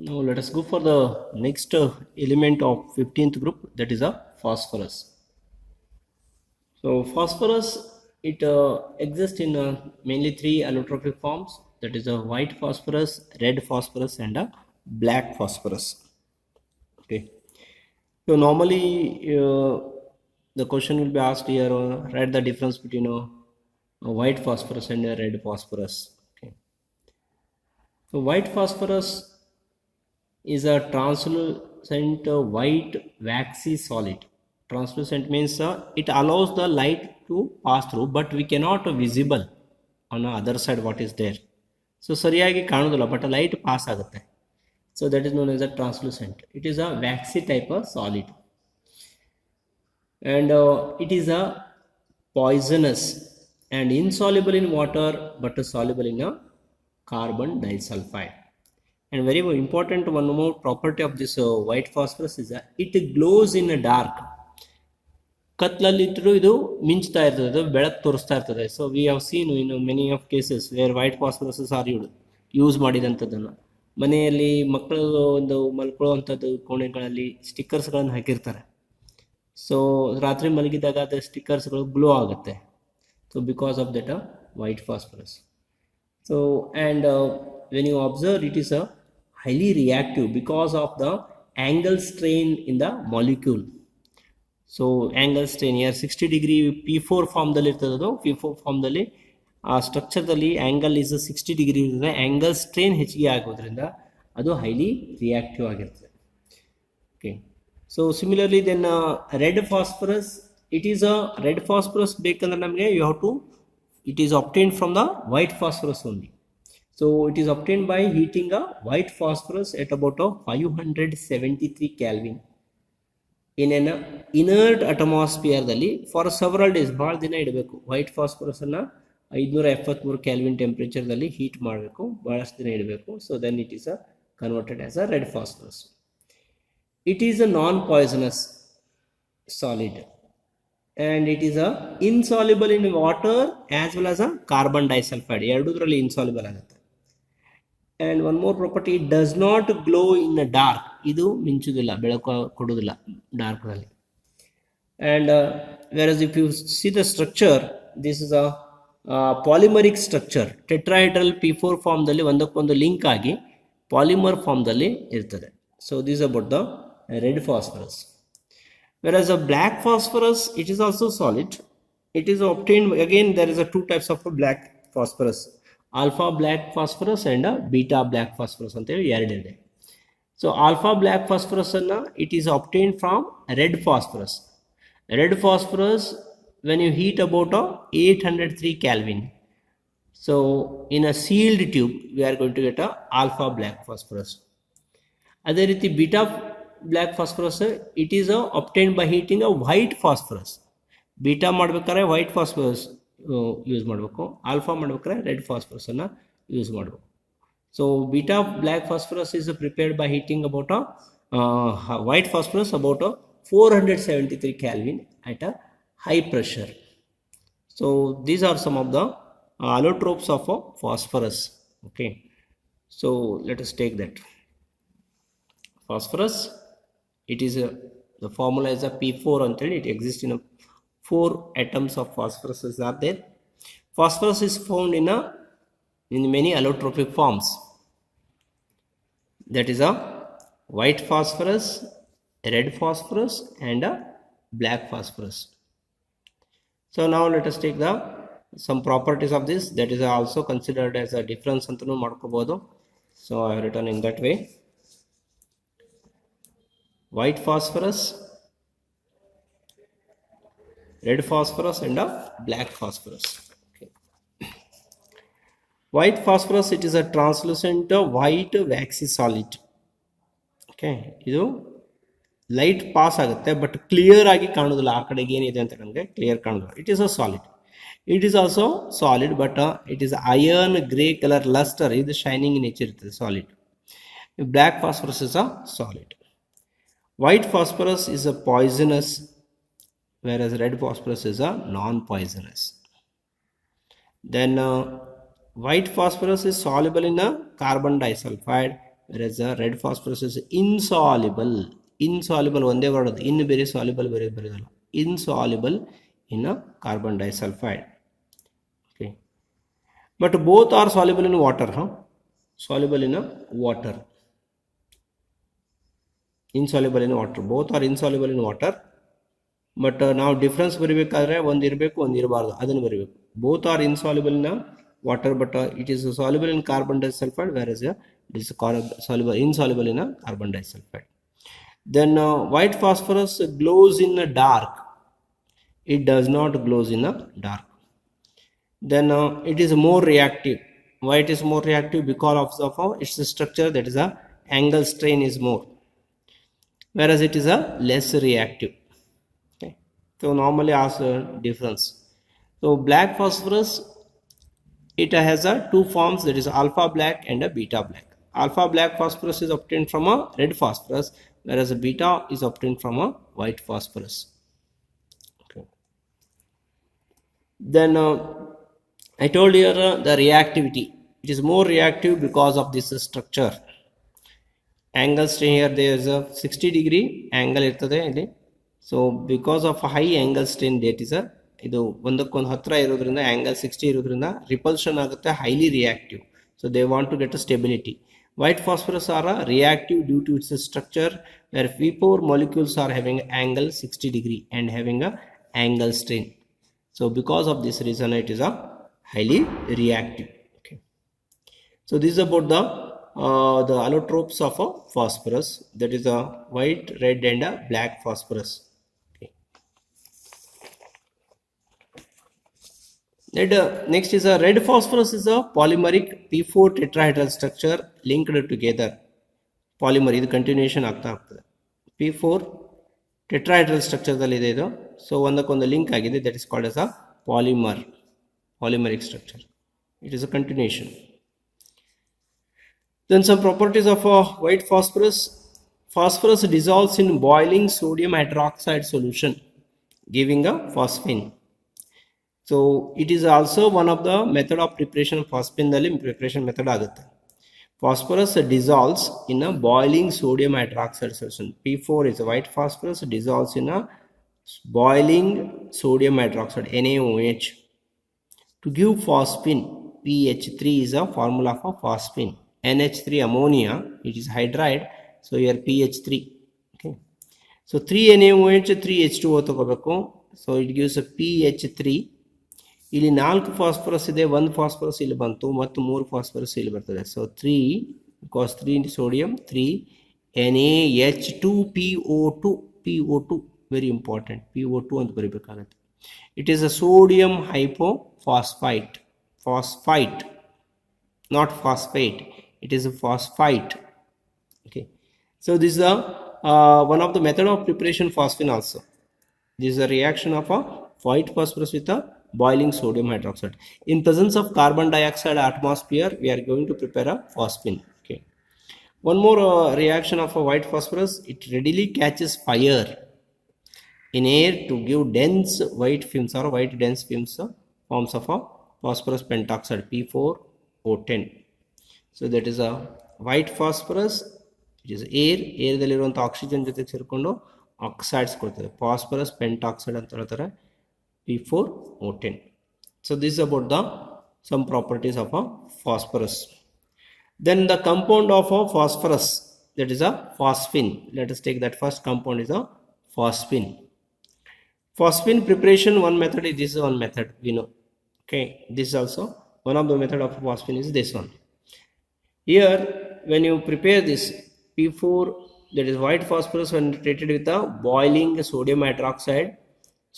Now let us go for the next element of 15th group, that is a phosphorus. So phosphorus, it exists in mainly three allotropic forms, that is a white phosphorus, red phosphorus and a black phosphorus. Okay. So normally the question will be asked here, write the difference between a white phosphorus and a red phosphorus. Okay. So white phosphorus is a translucent white waxy solid. Translucent means it allows the light to pass through, but we cannot visible on the other side what is there. So ಸರಿಯಾಗಿ ಕಾಣೋದಿಲ್ಲ, but light pass ಆಗುತ್ತೆ. So that is known as a translucent. It is a waxy type of solid, and it is a poisonous and insoluble in water, but soluble in a carbon disulfide. And very important one more property of this white phosphorus is that it glows in the dark. ಕತ್ಲಲ್ಲಿ ಇಟ್ಟರು ಇದು ಮಿಂಚ್ತಾ ಇರ್ತದೆ, ಅದು ಬೆಳಕು ತೋರಿಸ್ತಾ ಇರ್ತದೆ. So we have seen in many of cases where white phosphoruses are use ಮಾಡಿದಂಥದ್ದನ್ನು. ಮನೆಯಲ್ಲಿ ಮಕ್ಕಳು ಒಂದು ಮಲ್ಕೊಳ್ಳುವಂಥದ್ದು ಕೋಣೆಗಳಲ್ಲಿ ಸ್ಟಿಕ್ಕರ್ಸ್ಗಳನ್ನು ಹಾಕಿರ್ತಾರೆ. ಸೊ ರಾತ್ರಿ ಮಲಗಿದಾಗ ಅದು ಸ್ಟಿಕ್ಕರ್ಸ್ಗಳು ಗ್ಲೋ ಆಗುತ್ತೆ. So because of that white phosphorus. So and when you observe, it is a highly reactive because of the angle strain in the molecule. So angle strain here 60 degree P4 form dalli irtade, adu P4 form dalli ಆ ಸ್ಟ್ರಕ್ಚರ್ದಲ್ಲಿ angle is 60 degree ಇರ್ತದೆ. Angle strain ಹೆಚ್ಚಿಗೆ ಆಗೋದ್ರಿಂದ ಅದು highly reactive ಆಗಿರ್ತದೆ. Okay. So similarly then red phosphorus, it is a red phosphorus ಬೇಕಂದ್ರೆ ನಮಗೆ you have to, it is obtained from the white phosphorus only. So it is obtained by heating a white phosphorus at about 573 Kelvin in an inert atmosphere dalli for several days. ಭಾಳ ದಿನ ಇಡಬೇಕು white phosphorus ಅನ್ನ 573 kelvin temperature ದಲ್ಲಿ heat ಮಾಡಬೇಕು, ಬಹಳಷ್ಟು ದಿನ ಇಡಬೇಕು. So then it is converted as a red phosphorus. It is a non poisonous solid and it is a insoluble in water as well as a carbon disulfide. ಎರಡೂದ್ರಲ್ಲಿ insoluble ಆಗುತ್ತೆ. and one more property, it does not glow in the dark. ಇದು ಮಿಂಚುವುದಿಲ್ಲ, ಬೆಳಕು ಕೊಡುವುದಿಲ್ಲ dark ನಲ್ಲಿ. and whereas if you see the structure, this is a polymeric structure. tetrahedral P4 form ದಲ್ಲಿ ಒಂದಕ್ಕೊಂದು link ಆಗಿ polymer form ದಲ್ಲಿ ಇರ್ತದೆ. so this is about the red phosphorus. Whereas a black phosphorus, it is also solid. It is obtained, again there is a two types of black phosphorus, alpha black phosphorus and a beta black phosphorus ante ಎರಡಿದೆ. So alpha black phosphorus anna it is obtained from red phosphorus. Red phosphorus, when you heat about 803 Kelvin, so in a sealed tube we are going to get a alpha black phosphorus. ಅದೇ ರೀತಿ beta black phosphorus, it is obtained by heating a white phosphorus. Beta ಮಾಡ್ಬೇಕಾದ್ರೆ white phosphorus use ಮಾಡಬೇಕು, alpha ಮಾಡ್ಬೇಕಾದ್ರೆ red phosphorus ಅನ್ನ use ಮಾಡಬೇಕು. So beta black phosphorus is prepared by heating about white phosphorus about 473 Kelvin at a high pressure. So these are some of the allotropes of phosphorus. Okay, so let us take that. Phosphorus, it is the formula is a P4 until it exists in 4 atoms of phosphorus are there. Phosphorus is found in many allotropic forms. That is a white phosphorus, red phosphorus and a black phosphorus. So now let us take some properties of this, that is also considered as a difference antanu madkobodu. So I have written in that way: white phosphorus, red phosphorus and a black phosphorus. Okay. White phosphorus, it is a translucent white waxy solid. Okay, ಇದು light pass ಆಗುತ್ತೆ but clear ಆಗಿ ಕಾಣೋದಿಲ್ಲ, ಆ ಕಡೆಗೆ ಏನಿದೆ ಅಂತ ನಮಗೆ clear ಕಾಣೋದಿಲ್ಲ. It is a solid. It is also solid but it is iron grey colour lustre, ಇದು ಶೈನಿಂಗ್ ನೇಚರ್ ಇರ್ತದೆ solid. Black phosphorus is a solid. White phosphorus is a poisonous, whereas red phosphorus is a non-poisonous. Then white phosphorus is soluble in a carbon disulfide, whereas the red phosphorus is insoluble. Insoluble ಒಂದೇ word in ಬೇರೆ soluble ಬೇರೆ ಬರೆಯೋದಲ್ಲ. Insoluble in a carbon disulfide. Okay, but both are soluble in water, soluble in a water. Insoluble in water, both are insoluble in water. But now difference ಬರಬೇಕಾದ್ರೆ ಒಂದು ಇರಬೇಕು ಒಂದು ಇರಬಾರ್ದು, ಅದನ್ನು ಬರಬೇಕು. Both are insoluble in water, but it is soluble in carbon disulfide, whereas it is insoluble in carbon disulfide. Then white phosphorus glows in the dark. It does not glows in the dark. Then it is more reactive. Why it is more reactive? Because of its structure, that is a angle strain is more, whereas it is a less reactive. Okay, so normally ask difference. So black phosphorus, it has two forms, that is alpha black and a beta black. Alpha black phosphorus is obtained from a red phosphorus, whereas a beta is obtained from a white phosphorus. Okay. Then I told you the reactivity, it is more reactive because of this structure. Angle strain, here there is a 60-degree angle ಇರ್ತದೆ ಇಲ್ಲಿ. So because of high angle strain, that is ಇದು ಒಂದಕ್ಕೊಂದು ಹತ್ರ ಇರೋದ್ರಿಂದ angle 60 ಇರೋದ್ರಿಂದ repulsion ಆಗುತ್ತೆ, highly reactive. So they want to get a stability. White phosphorus are reactive due to its structure, where P4 molecules are having angle 60-degree and having a angle strain. So because of this reason, it is a highly reactive. Okay. So this is about the allotropes of phosphorus, that is a white, red and a black phosphorus. Okay. Next is a red phosphorus is a polymeric P4 tetrahedral structure linked together. Polymer, ಇದು continuation ಆಗ್ತಾ ಆಗ್ತದೆ. P4 tetrahedral structure ದಲ್ಲಿ ಇದೆ ಇದು. So ಒಂದಕ್ಕೊಂದು link ಆಗಿದೆ, that is called as a polymer, polymeric structure. It is a continuation. Then some properties of white phosphorus. Phosphorus dissolves in boiling sodium hydroxide solution, giving a phosphine. So it is also one of the method of preparation. Phosphine dalli preparation method agutte. Phosphorus dissolves in a boiling sodium hydroxide solution. P4 is a white phosphorus, dissolves in a boiling sodium hydroxide, NaOH, to give phosphine. PH3 is a formula for phosphine. NH3 ammonia, it is hydride, so here PH3. Okay, so 3 NaOH 3 H2O ತಗೋಬೇಕು, so it gives a PH3. ಇಲ್ಲಿ 4 phosphorus ಇದೆ, 1 phosphorus ಇಲ್ಲಿ ಬಂತು ಮತ್ತು 3 phosphorus ಇಲ್ಲಿ ಬರ್ತದೆ. So 3 because 3 sodium, 3 NaH2PO2, PO2 very important, PO2 ಅಂತ ಬರೀಬೇಕಾಗುತ್ತೆ. It is a sodium hypophosphite, phosphite, not phosphate, it is a phosphite. Okay, so this is one of the method of preparation phosphine also. This is a reaction of a white phosphorus with a boiling sodium hydroxide. In presence of carbon dioxide atmosphere, we are going to prepare a phosphine. Okay, one more reaction of a white phosphorus, it readily catches fire in air to give dense white fumes or white dense fumes, forms of a phosphorus pentoxide, P4O10. So that is a white phosphorus, it is air ದಲ್ಲಿರುವಂಥ oxygen ಜೊತೆ ಸೇರಿಕೊಂಡು oxides ಕೊಡ್ತದೆ, phosphorus pentoxide ಅಂತ ಹೇಳ್ತಾರೆ, P4O10. So this is about the some properties of a phosphorus. Then the compound of a phosphorus, that is a phosphine. Let us take that first compound is a phosphine. Phosphine preparation, one method is this, one method we know. Okay, this is also one of the method of phosphine is this one. Here when you prepare this P4, that is white phosphorus, when treated with a boiling sodium hydroxide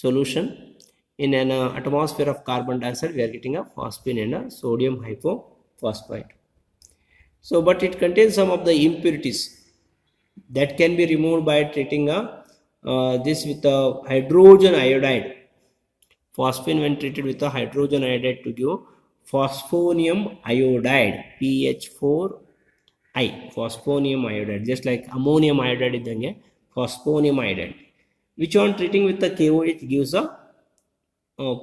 solution in an atmosphere of carbon dioxide, we are getting a phosphine and a sodium hypophosphite. So but it contains some of the impurities that can be removed by treating this with a hydrogen iodide. Phosphine when treated with a hydrogen iodide to give phosphonium iodide, PH4I, phosphonium iodide, just like ammonium iodide iddange phosphonium iodide, which on treating with the KOH gives a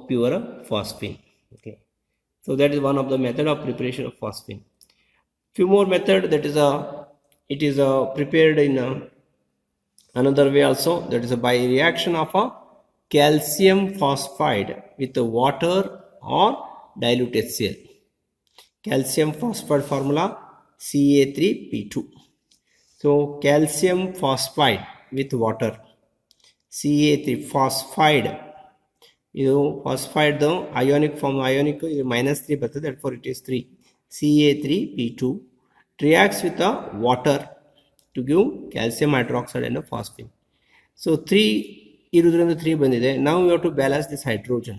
pure phosphine. Okay, so that is one of the method of preparation of phosphine. Few more method, that is a it is prepared in another way also, that is by reaction of a calcium phosphide with water or dilute HCl. Calcium phosphide formula Ca3P2. So calcium phosphide with water Ca3 phosphide, ಇದು phosphide ionic form, ionic ಇದು -3 ಬರ್ತದೆ, therefore it is 3 Ca3P2 reacts with the water to give calcium hydroxide and a phosphine. So 3 ಇರೋದ್ರಿಂದ 3 ಬಂದಿದೆ. now we have to balance this hydrogen.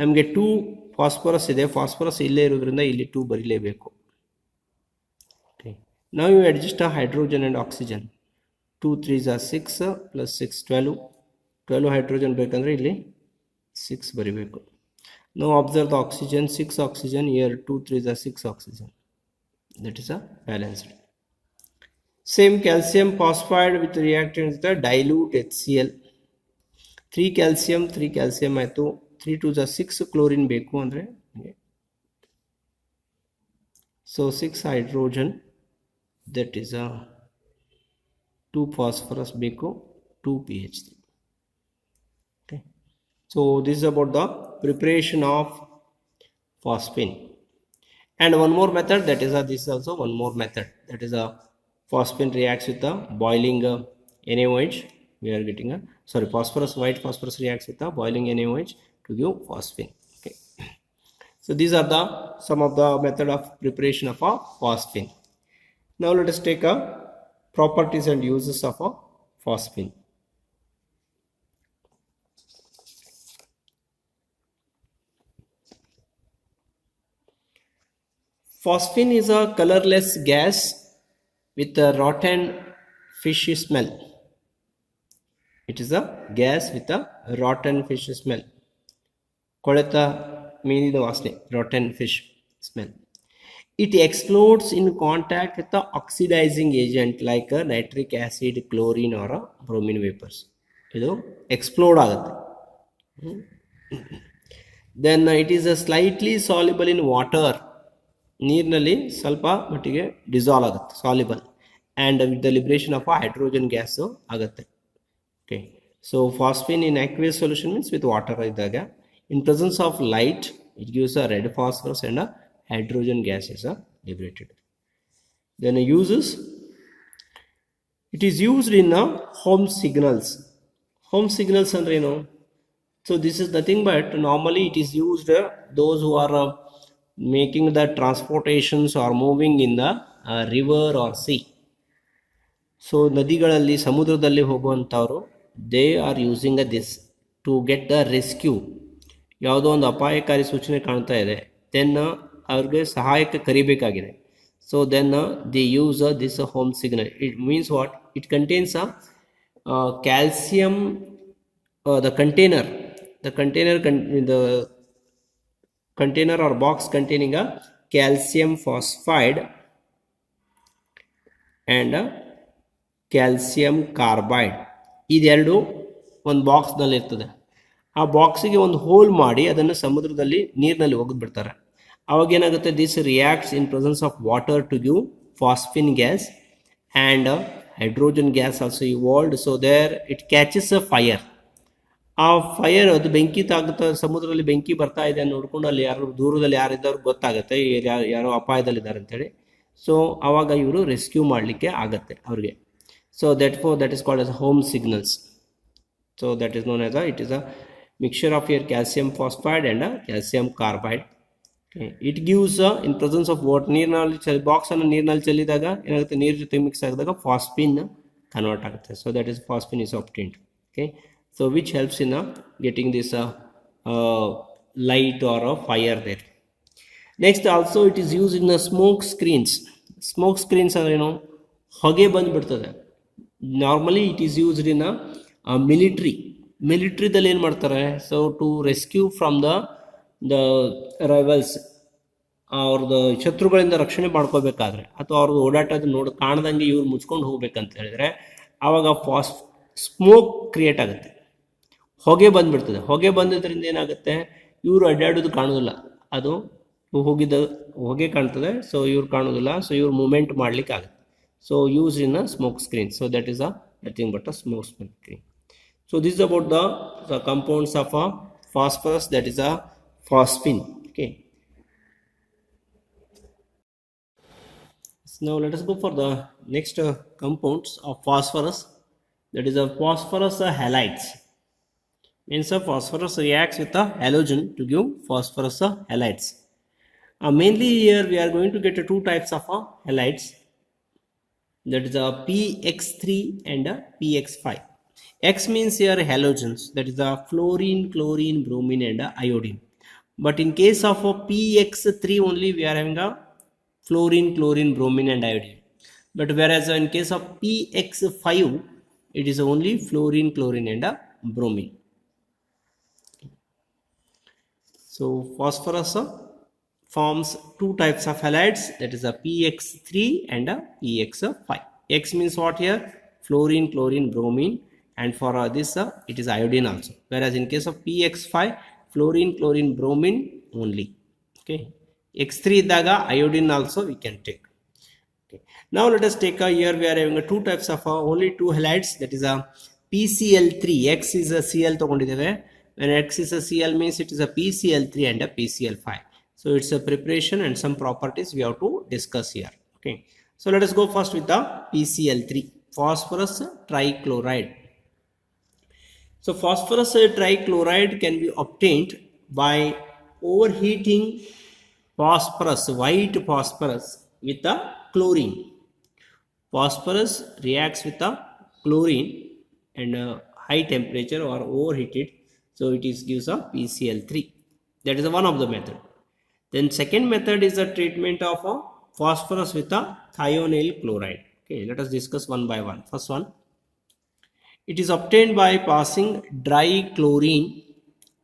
ನಮಗೆ 2 phosphorus ಇದೆ, phosphorus ಇಲ್ಲೇ ಇರೋದ್ರಿಂದ ಇಲ್ಲಿ 2 ಬರೀಲೇಬೇಕು. okay, now you adjust a hydrogen and oxygen. 2 3s are 6 plus 6 12 hydrogen ಬೇಕಂದ್ರೆ ಇಲ್ಲಿ 6 ಬರಿಬೇಕು. now observe the oxygen, 6 oxygen here, 2 3s are 6 oxygen, that is a balanced. same calcium phosphide with reactant with the dilute HCl. 3 calcium ಆಯಿತು, 3 2s are 6 chlorine ಬೇಕು ಅಂದರೆ, so 6 hydrogen, that is a 2 phosphorus ಬೇಕು, 2 pH3. okay, so this is about the preparation of phosphine. and one more method, that is this is also one more method, that is a phosphine reacts with the boiling NaOH. we are getting a white phosphorus reacts with the boiling NaOH to give phosphine. okay, so these are the some of the method of preparation of a phosphine. now let us take a properties and uses of a phosphine. Phosphine is a colorless gas with a rotten fish smell. It is a gas with a rotten fish smell. ಕೊಳೆತ ಮೀನಿನ ವಾಸನೆ, rotten fish smell. It explodes in contact with the oxidizing agent like a nitric acid, chlorine or a bromine vapors. ಇದು explode ಆಗುತ್ತೆ. then it is a slightly soluble in water. ನೀರಿನಲ್ಲಿ ಸ್ವಲ್ಪ ಮಟ್ಟಿಗೆ dissolve ಆಗುತ್ತೆ, soluble, and with the liberation of hydrogen gas ಆಗುತ್ತೆ. Okay, so phosphine in aqueous solution means with water ಇದ್ದಾಗ, in presence of light it gives a red phosphorus and a hydrogen gas is a liberated. Then uses, it is used in ಹೋಮ್ signals. ಹೋಮ್ signals ಅಂದ್ರೆ ಏನು? So this is nothing but normally it is used those who are making the transportations or moving in the river or sea. ಸೊ ನದಿಗಳಲ್ಲಿ, ಸಮುದ್ರದಲ್ಲಿ ಹೋಗುವಂಥವ್ರು, they are using this to get the rescue. ಯಾವುದೋ ಒಂದು ಅಪಾಯಕಾರಿ ಸೂಚನೆ ಕಾಣ್ತಾ ಇದೆ, ದೆನ್ ಅವ್ರಿಗೆ ಸಹಾಯಕ್ಕೆ ಕರಿಬೇಕಾಗಿದೆ. So then the use this ಹೋಮ್ signal. It means what? It contains calcium, the container or box containing a calcium phosphide and a calcium carbide. ಇದೆರಡು ಒಂದು ಬಾಕ್ಸ್ನಲ್ಲಿ ಇರ್ತದೆ. ಆ ಬಾಕ್ಸಿಗೆ ಒಂದು ಹೋಲ್ ಮಾಡಿ ಅದನ್ನು ಸಮುದ್ರದಲ್ಲಿ ನೀರಿನಲ್ಲಿ ಒಗೆದ್ಬಿಡ್ತಾರೆ. ಅವಾಗ ಏನಾಗುತ್ತೆ? This reacts in presence of water to give phosphine gas and hydrogen gas also evolved. So there it catches a fire. ಆ ಫೈರ್, ಅದು ಬೆಂಕಿ ತಾಗುತ್ತಾ, ಸಮುದ್ರದಲ್ಲಿ ಬೆಂಕಿ ಬರ್ತಾ ಇದೆ ನೋಡ್ಕೊಂಡು ಅಲ್ಲಿ ಯಾರು ದೂರದಲ್ಲಿ ಯಾರಿದ್ದವ್ರು ಗೊತ್ತಾಗುತ್ತೆ ಯಾರೋ ಅಪಾಯದಲ್ಲಿದ್ದಾರೆ ಅಂತೇಳಿ. ಸೊ ಆವಾಗ ಇವರು ರೆಸ್ಕ್ಯೂ ಮಾಡಲಿಕ್ಕೆ ಆಗತ್ತೆ ಅವ್ರಿಗೆ. So that is called as ಹೋಮ್ signals. So that is known as it is a mixture of your calcium phosphide and calcium carbide. It gives in presence of water. ನೀರಿನಲ್ಲಿ ಬಾಕ್ಸನ್ನು ನೀರಿನಲ್ಲಿ ಚೆಲ್ಲಿದಾಗ ಏನಾಗುತ್ತೆ? ನೀರು ಜೊತೆ ಮಿಕ್ಸ್ ಆಗಿದಾಗ ಫಾಸ್ಫಿನ್ ಕನ್ವರ್ಟ್ ಆಗುತ್ತೆ. So that is phosphine is obtained. Okay, so which helps in getting this light or a fire there. Next also it is used in the smoke screens. Smoke screens ಅಂದ್ರೆ ಏನು? ಹೊಗೆ ಬಂದುಬಿಡ್ತದೆ. Normally it is used in ಮಿಲಿಟ್ರಿದಲ್ಲಿ ಏನು ಮಾಡ್ತಾರೆ? So to rescue from the rivals, ಅವ್ರದ್ದು ಶತ್ರುಗಳಿಂದ ರಕ್ಷಣೆ ಮಾಡ್ಕೋಬೇಕಾದ್ರೆ, ಅಥವಾ ಅವ್ರದ್ದು ಓಡಾಟದ ಕಾಣ್ದಂಗೆ ಇವ್ರು ಮುಚ್ಕೊಂಡು ಹೋಗ್ಬೇಕಂತ ಹೇಳಿದ್ರೆ ಆವಾಗ ಸ್ಮೋಕ್ ಕ್ರಿಯೇಟ್ ಆಗುತ್ತೆ, ಹೊಗೆ ಬಂದುಬಿಡ್ತದೆ. ಹೊಗೆ ಬಂದಿದ್ದರಿಂದ ಏನಾಗುತ್ತೆ? ಇವರು ಅಡ್ಡಾಡೋದು ಕಾಣೋದಿಲ್ಲ, ಅದು ಹೋಗಿದ್ದ ಹೊಗೆ ಕಾಣ್ತದೆ. ಸೊ ಇವ್ರು ಕಾಣೋದಿಲ್ಲ, ಸೊ ಇವ್ರು ಮೂಮೆಂಟ್ ಮಾಡಲಿಕ್ಕೆ ಆಗುತ್ತೆ. So used in a smoke screen. So that is a nothing but a smoke screen. So this is about the compounds of a phosphorus, that is a phosphine. Okay. So now let us go for the next compounds of phosphorus, that is a phosphorus halides. Means a phosphorus reacts with a halogen to give phosphorus halides. Mainly here we are going to get two types of halides, that is a px3 and a px5. X means here halogens, that is a fluorine, chlorine, bromine and a iodine. But in case of a px3 only we are having a fluorine, chlorine, bromine and iodine. But whereas in case of px5 it is only fluorine, chlorine and a bromine. So phosphorus forms two types of halides, that is a px3 and a px5. X means what here? Fluorine, chlorine, bromine, and for this it is iodine also. Whereas in case of px5, fluorine, chlorine, bromine only. Okay. X3 daga iodine also we can take. Okay. Now let us take here we are having two types of only two halides, that is a PCl3. X is a Cl ತಗೊಂಡಿದ್ದೇವೆ. When X is a Cl means it is a PCl3 and a PCl5. So it's a preparation and some properties we have to discuss here. Okay. So let us go first with the PCl3, phosphorus trichloride. So phosphorus trichloride can be obtained by overheating phosphorus, white phosphorus, with the chlorine. Phosphorus reacts with the chlorine and high temperature or overheated, so it is gives a PCl3. That is one of the method. Then second method is the treatment of phosphorus with a thionyl chloride. Okay, let us discuss one by one. First one, it is obtained by passing dry chlorine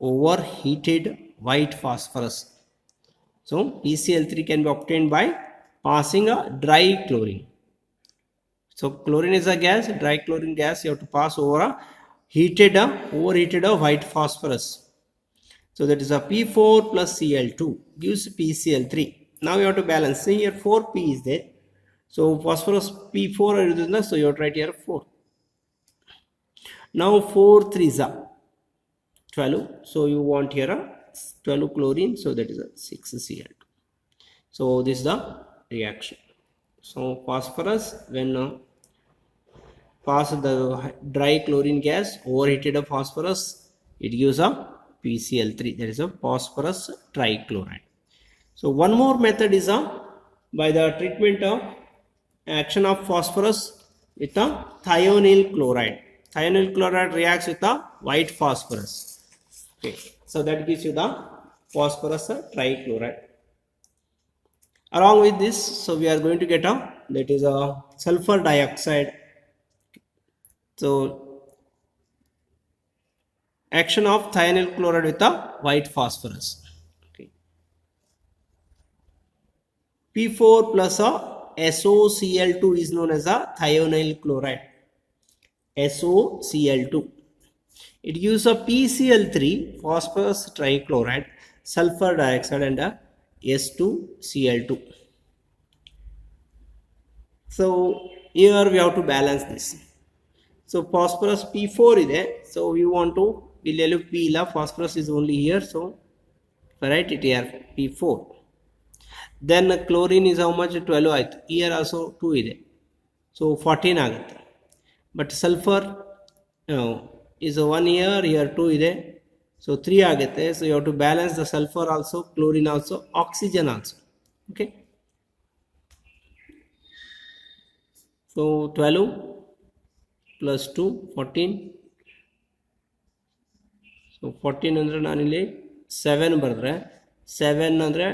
over heated white phosphorus. So PCl3 can be obtained by passing a dry chlorine. So chlorine is a gas, dry chlorine gas you have to pass over a overheated white phosphorus. So that is a P4 plus Cl2 gives PCl3. Now you have to balance. See here 4P is there. So phosphorus P4 is, so you have to write here 4. Now 4 3s are 12. So you want here a 12 chlorine. So that is a 6 Cl2. So this is the reaction. So phosphorus when pass the dry chlorine gas overheated of phosphorus, it gives a PCl3, that is a phosphorus trichloride. So one more method is by the treatment of action of phosphorus with a thionyl chloride. Thionyl chloride reacts with a white phosphorus. Okay, so that gives you the phosphorus trichloride. Along with this, so we are going to get that is a sulfur dioxide. So action of thionyl chloride with a white phosphorus. Okay. P4 plus a SOCl2 is known as a thionyl chloride. SOCl2. It gives a PCl3, phosphorus trichloride, sulfur dioxide and a S2Cl2. So here we have to balance this. So phosphorus P4 is there. So we want to P la phosphorus is only here. So write it here P4. Then chlorine is how much? 12 ಆಯ್ತು. Here also 2 ಇದೆ. So 14 ಆಗುತ್ತೆ. But sulfur is 1 here 2 ಇದೆ. So 3 ಆಗುತ್ತೆ. So you have to balance the sulfur also, chlorine also, oxygen also. Okay. So 12 plus 2 14. So 14 ಅಂದರೆ ನಾನಿಲ್ಲಿ 7 ಬರೆದ್ರೆ 7 ಅಂದರೆ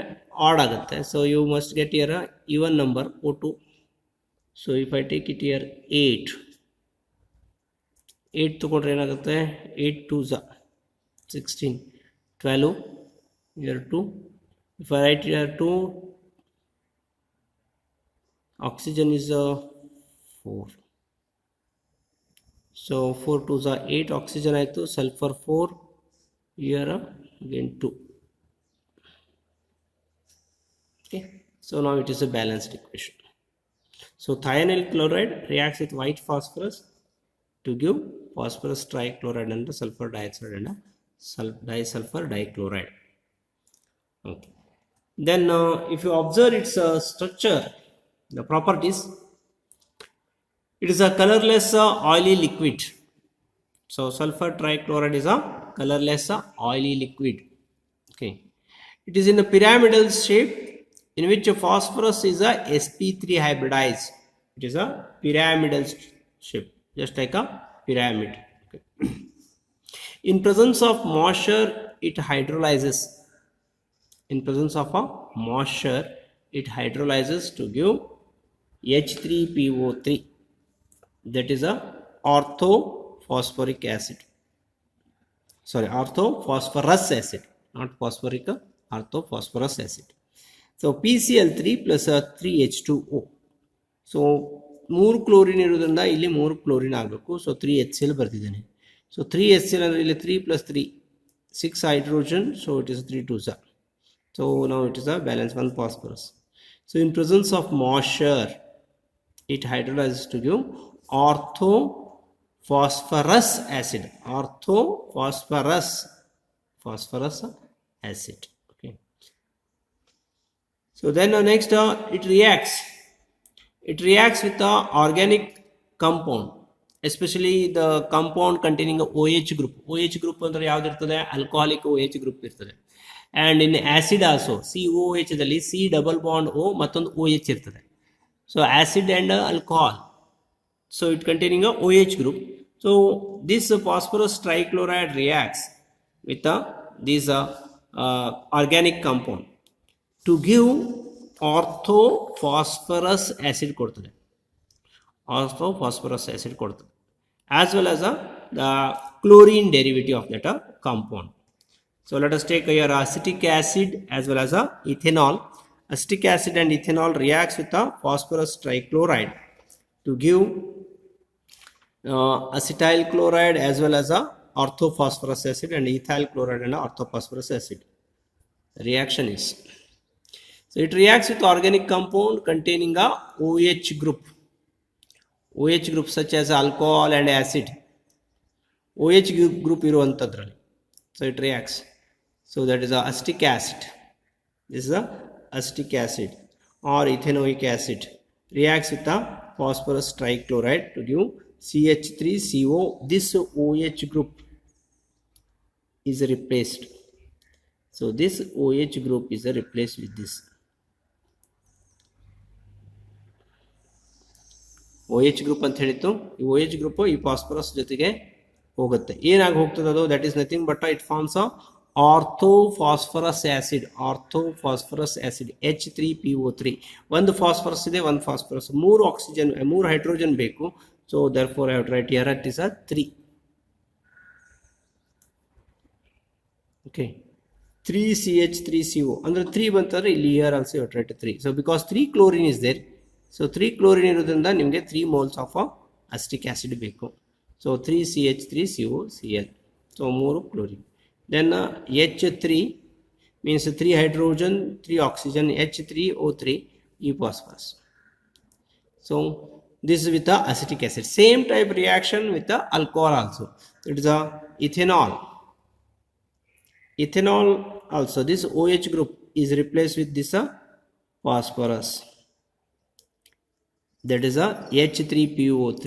add ಆಗುತ್ತೆ. So you must get here even number O2. So if I take it here 8 ತಗೊಂಡ್ರೆ ಏನಾಗುತ್ತೆ 8 2s 16 12 here 2. If I write here 2, oxygen is 4. So 4 2s are 8, oxygen ಆಯಿತು, sulfur 4, here again 2. Okay, so now it is a balanced equation. So thionyl chloride reacts with white phosphorus to give phosphorus trichloride and sulfur dioxide and disulfur dichloride. Okay. Then if you observe its structure, the properties, it is a colorless oily liquid. So sulfur trichloride is a colorless oily liquid. Okay. It is in a pyramidal shape in which phosphorus is a sp3 hybridized. It is a pyramidal shape, just like a pyramid. Okay. In presence of moisture, it hydrolyzes. In presence of a moisture, it hydrolyzes to give H3PO3. That is a orthophosphoric acid. Sorry, orthophosphorus acid, not phosphoric, orthophosphorus acid. So PCl3 plus 3H2O. So 3 chlorine ಇರೋದ್ರಿಂದ ಇಲ್ಲಿ 3 chlorine ಆಗಬೇಕು. So 3HCl ಬರ್ತಿದ್ದೇನೆ. So 3HCl ಅಂದರೆ ಇಲ್ಲಿ 3 plus 3 6 hydrogen. So it is 3 2s. So now it is a balance 1 phosphorus. So in presence of moisture, it hydrolyzes to give orthophosphorus acid. Orthophosphorus acid. Okay. So then next it reacts. It reacts with the organic compound, especially the compound containing a OH group. OH group ಅಂದರೆ ಯಾವ್ದು ಇರ್ತದೆ? alcoholic OH group ಇರ್ತದೆ. And in acid also COOH ದಲ್ಲಿ C double bond O ಮತ್ತೊಂದು OH ಇರ್ತದೆ. So acid and alcohol. So it containing a OH group. So this phosphorus trichloride reacts with this organic compound to give orthophosphorus acid ಕೊಡ್ತದೆ. Orthophosphorus acid ಕೊಡ್ತದೆ, as well as the chlorine derivative of that compound. So let us take here acetic acid as well as ethanol. Acetic acid and ethanol reacts with phosphorus trichloride to give acetyl chloride as well as orthophosphorus acid and ethyl chloride and orthophosphorus acid. The reaction is, so it reacts with organic compound containing a OH group. OH group such as alcohol and acid. OH group iruvantadralli. So it reacts. So that is acetic acid. This is acetic acid or ethanoic acid. Reacts with the phosphorus trichloride to give CH3CO. This OH group is replaced. So this OH group is replaced with this. OH group ಅಂತ ಹೇಳಿತ್ತು. ಈ OH group ಈ phosphorus ಜೊತೆಗೆ ಹೋಗುತ್ತೆ. ಏನಾಗಿ ಹೋಗ್ತದೆ ಅದು? That is nothing but it forms orthophosphorous acid. Orthophosphorous acid H3PO3. ಒಂದು ಫಾಸ್ಫರಸ್ ಇದೆ, ಒಂದು ಫಾಸ್ಫರಸ್, 3 ಆಕ್ಸಿಜನ್ 3 ಹೈಡ್ರೋಜನ್ ಬೇಕು. So therefore I have to write here it is a 3. Okay, 3CH3CO ಅಂದ್ರೆ 3 ಬಂತಂದ್ರೆ ಇಲ್ಲಿ here also you have to write 3. So because 3 chlorine is there, so 3 chlorine ಇರೋದ್ರಿಂದ ನಿಮಗೆ 3 moles of acetic acid ಬೇಕು. So 3CH3COCl. So 3 chlorine. Then H3 means 3 hydrogen 3 oxygen H3O3 E phosphorus. So this is with the acetic acid. Same type reaction with the alcohol also. It is a ethanol. Ethanol also, this OH group is replaced with this phosphorus. That is a H3PO3.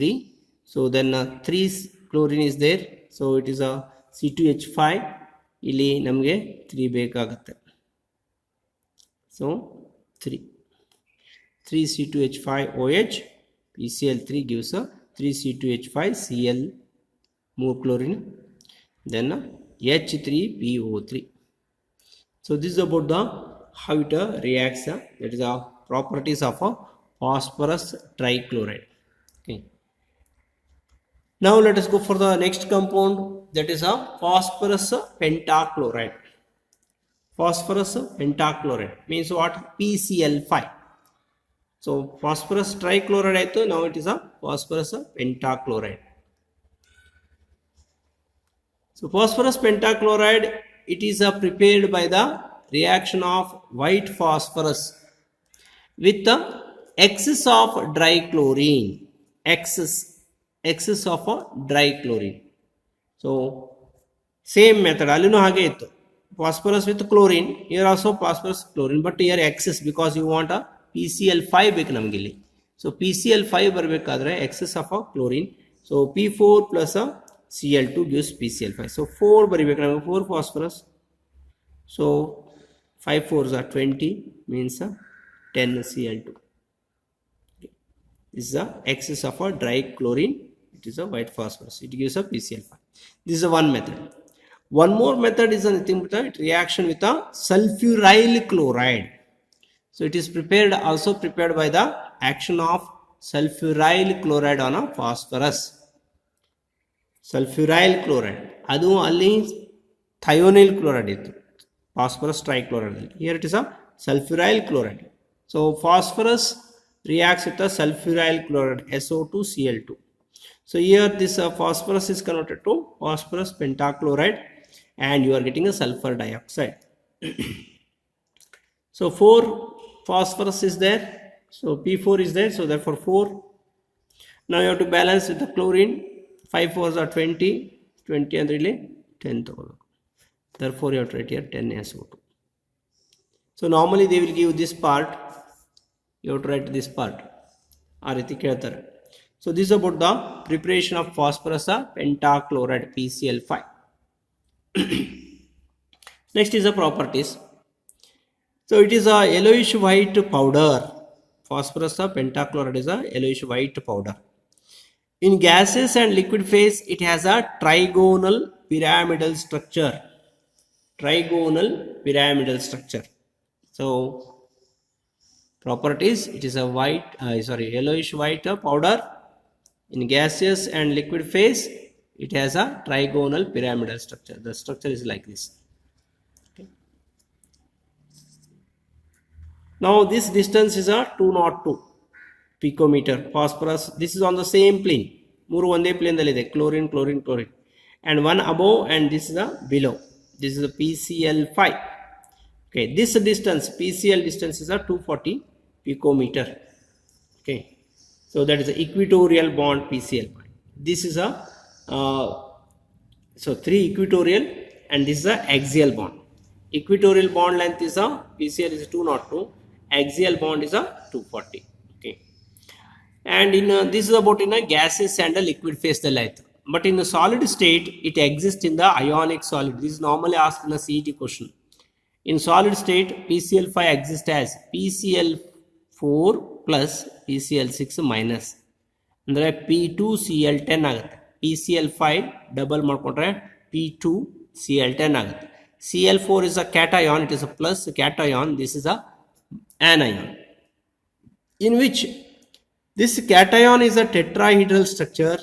So then 3 chlorine is there. So it is a C2H5. ಇಲ್ಲಿ ನಮಗೆ 3 ಬೇಕಾಗುತ್ತೆ. So 3 C2H5OH PCl3 gives a 3 C2H5Cl, more chlorine, then H3PO3. So this is about the how it reacts. That is the properties of a phosphorus trichloride. Okay. Now let us go for the next compound, that is a phosphorus pentachloride. Phosphorus pentachloride means what? PCl5. So phosphorus trichloride aito, now it is a phosphorus pentachloride. So phosphorus pentachloride, it is prepared by the reaction of white phosphorus with the excess of dry chlorine, excess of a dry chlorine. So same method ಅಲ್ಲಿನೂ ಹಾಗೆ ಇತ್ತು, phosphorus with chlorine, here also phosphorus chlorine, but here excess because you want a PCl5 ಬೇಕು ನಮಗೆ ಇಲ್ಲಿ. So PCl5 ಬರಬೇಕಾದ್ರೆ excess of a chlorine, so P4 plus a Cl2 gives PCl5. So 4 ಬರಿಬೇಕು ನಮಗೆ, 4 phosphorus, so 5 4s are 20 means 10 Cl2. This is the excess of a dry chlorine, it is a white phosphorus, it gives a PCl5. This is a one method. One more method is anything with a reaction with a sulfuryl chloride. So it is also prepared by the action of sulfuryl chloride on a phosphorus. Sulfuryl chloride, adu alli thionyl chloride ittu, phosphorus trichloride. Here it is a sulfuryl chloride. So phosphorus reacts with the sulfuryl chloride, SO2Cl2. So here this phosphorus is converted to phosphorus pentachloride and you are getting a sulfur dioxide. So 4 phosphorus is there, so P4 is there, so therefore 4. Now you have to balance with the chlorine, 5 4s are 20, 20 and really 10 ತಗೋಬೇಕು, therefore you have to write here 10 SO2. So normally they will give this part, you have to write this part, ಆ ರೀತಿ ಕೇಳ್ತಾರೆ. So this is about the preparation of phosphorus pentachloride, PCl5. Next is the properties. So it is a yellowish white powder. Phosphorus pentachloride is a yellowish white powder. In gases and liquid phase, it has a trigonal pyramidal structure. Trigonal pyramidal structure. So properties, it is a yellowish white powder. In gaseous and liquid phase, it has a trigonal pyramidal structure. The structure is like this. Okay. Now this distance is a 202 picometer. Phosphorus, this is on the same plane. ಮೂರು ಒಂದೇ plane ದಲ್ಲಿ ಇದೆ, chlorine chlorine chlorine, and one above and this is a below. This is a PCl5. Okay, this distance PCl distance is a 240 picometer. Okay, so that is the equatorial bond PCl. This is a so 3 equatorial and this is a axial bond. Equatorial bond length is a PCl is 202, axial bond is a 240. Okay, and in this is about in a gaseous and a liquid phase the light, but in the solid state it exists in the ionic solid. This is normally asked in a CET question. In solid state PCl5 exists as PCl4 plus PCl6 minus, ಅಂದರೆ P2Cl10 ಆಗುತ್ತೆ. PCl5 double ಮಾಡಿಕೊಂಡ್ರೆ P2Cl10 ಆಗುತ್ತೆ. Cl4 is a cation, it is a plus cation, this is a anion, in which this cation is a tetrahedral structure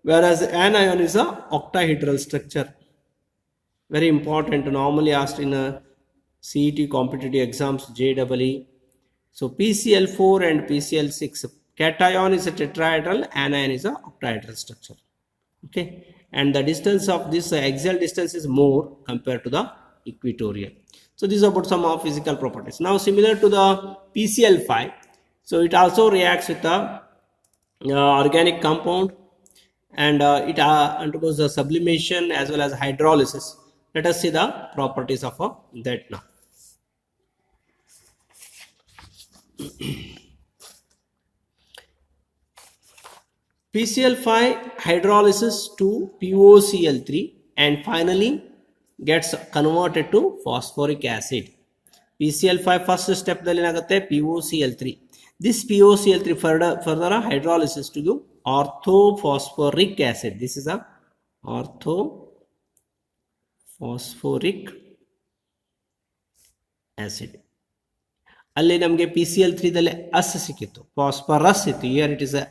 whereas anion is a octahedral structure. Very important, normally asked in a CET competitive exams, JEE. So PCl4 and PCl6, cation is a tetrahedral, anion is a octahedral structure. Okay, and the distance of this axial distance is more compared to the equatorial. So this is about some of physical properties. Now similar to the PCl5, so it also reacts with the organic compound and it undergoes the sublimation as well as hydrolysis. Let us see the properties of that now. PCl5 hydrolysis to POCl3 and finally gets converted to phosphoric acid. PCl5 first step dalli énagutte POCl3. This POCl3 further hydrolysis to give orthophosphoric acid. This is a orthophosphoric acid. ಅಲ್ಲಿ ನಮಗೆ PCl3 ದಲ್ಲಿ us ಸಿಕ್ಕಿತ್ತು, phosphorus ಇತ್ತು, here it is a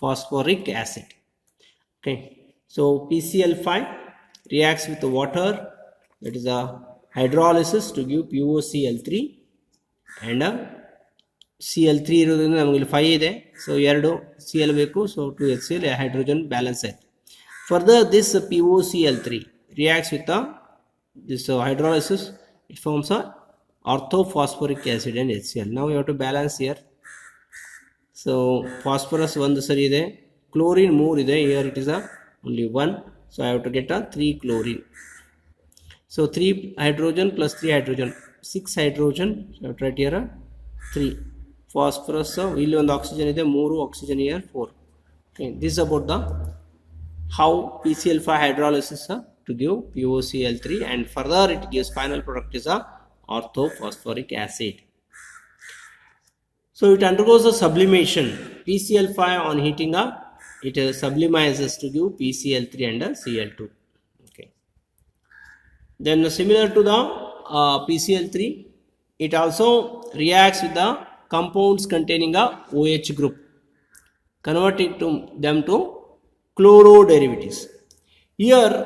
phosphoric acid. Okay, so PCl5 reacts with the water, that is a hydrolysis to give POCl3 and Cl3 ಇರೋದ್ರಿಂದ ನಮಗೆ ಇಲ್ಲಿ 5 ಇದೆ, so 2 Cl ಬೇಕು, so 2 HCl, hydrogen balance ಆಯ್ತು. Further this POCl3 reacts with this hydrolysis, it forms a orthophosphoric acid and HCl. Now you have to balance here So phosphorus ಒಂದು ಸರಿ ಇದೆ, chlorine 3 ಇದೆ, here it is a only 1, so I have to get a 3 chlorine. So 3 hydrogen plus 3 hydrogen, 6 hydrogen, so I have to write here 3 phosphorus. ಇಲ್ಲಿ ಒಂದು oxygen ಇದೆ, 3 oxygen, here 4. Okay, this is about the how PCl5 hydrolysis to give POCl3, and further it gives final product is a orthophosphoric acid. So it undergoes a sublimation. PCl5 on heating up, it sublimizes to give PCl3 and Cl2. Okay. Then similar to the PCl3, it also reacts with the compounds containing a OH group, converting them to chloro derivatives. Here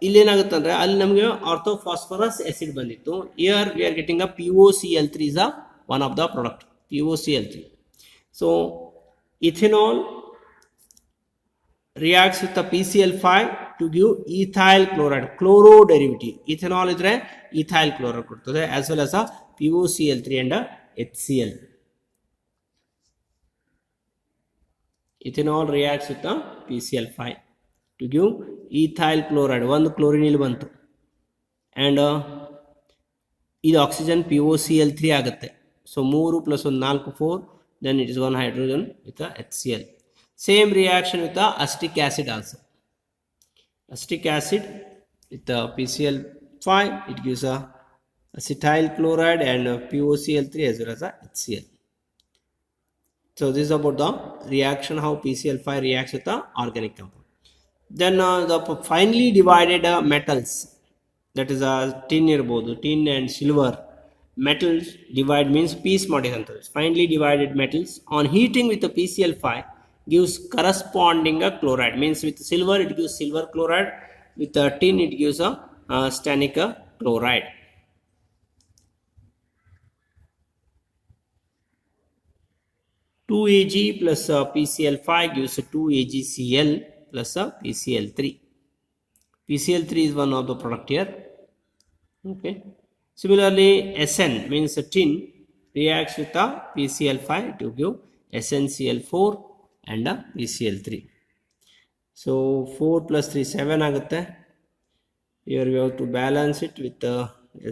ಇಲ್ಲೇನಾಗುತ್ತೆ ಅಂದರೆ ಅಲ್ಲಿ ನಮಗೆ ಆರ್ಥೋಫಾಸ್ಫರಸ್ acid ಬಂದಿತ್ತು. Here we are getting a POCl3 is a one of the product, POCl3. So ethanol reacts with the PCl5 to give ethyl chloride, chloro derivative. ethanol ಇದ್ರೆ ethyl chloride ಕೊಡ್ತದೆ, as well as a POCl3 and HCl. ethanol reacts with the PCl5 to give ethyl chloride, ಒಂದು chlorine ಇಲ್ಲಿ ಬಂತು, and ಇದು oxygen POCl3 ಆಗುತ್ತೆ. So 3 + 1 4 4, then it is 1 hydrogen with the HCl. Same reaction with the acetic acid also. Acetic acid with the PCl5, it gives a acetyl chloride and POCl3 as well as a HCl. So this is about the reaction, how PCl5 reacts with the organic compound. Then the finely divided metals, that is tin irbodu, tin and silver metals divide means piece ಮಾಡಿದಂತ finely divided metals on heating with the PCl5 gives corresponding chloride, means with silver it gives silver chloride, with tin it gives a stannic chloride. (2Ag plus PCl5 gives 2AgCl plus PCl3. PCl3 is one of the product here. Okay. Similarly, Sn means tin reacts with the PCl5 to give SnCl4 and PCl3. So 4 plus 3 7 ಆಗುತ್ತೆ. Here we have to balance it with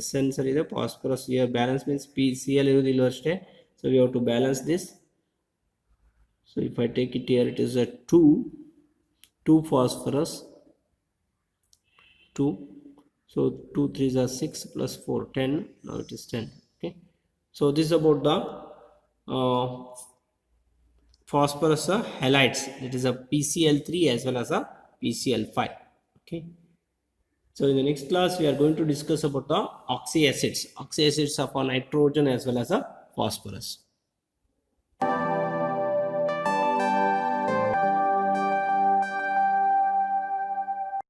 Sn ಸರಿ ಇದೆ, phosphorus here balance means PCl ಇರುವುದಿಲ್ಲ ಅಷ್ಟೇ. So we have to balance this. So if I take it here, it is a 2 phosphorus, 2, so 2 3s are 6 plus 4 10, now it is 10. Okay, so this is about the phosphorus halides, that is a PCl3 as well as a PCl5. Okay, so in the next class we are going to discuss about the oxyacids, oxyacids of a nitrogen as well as a phosphorus.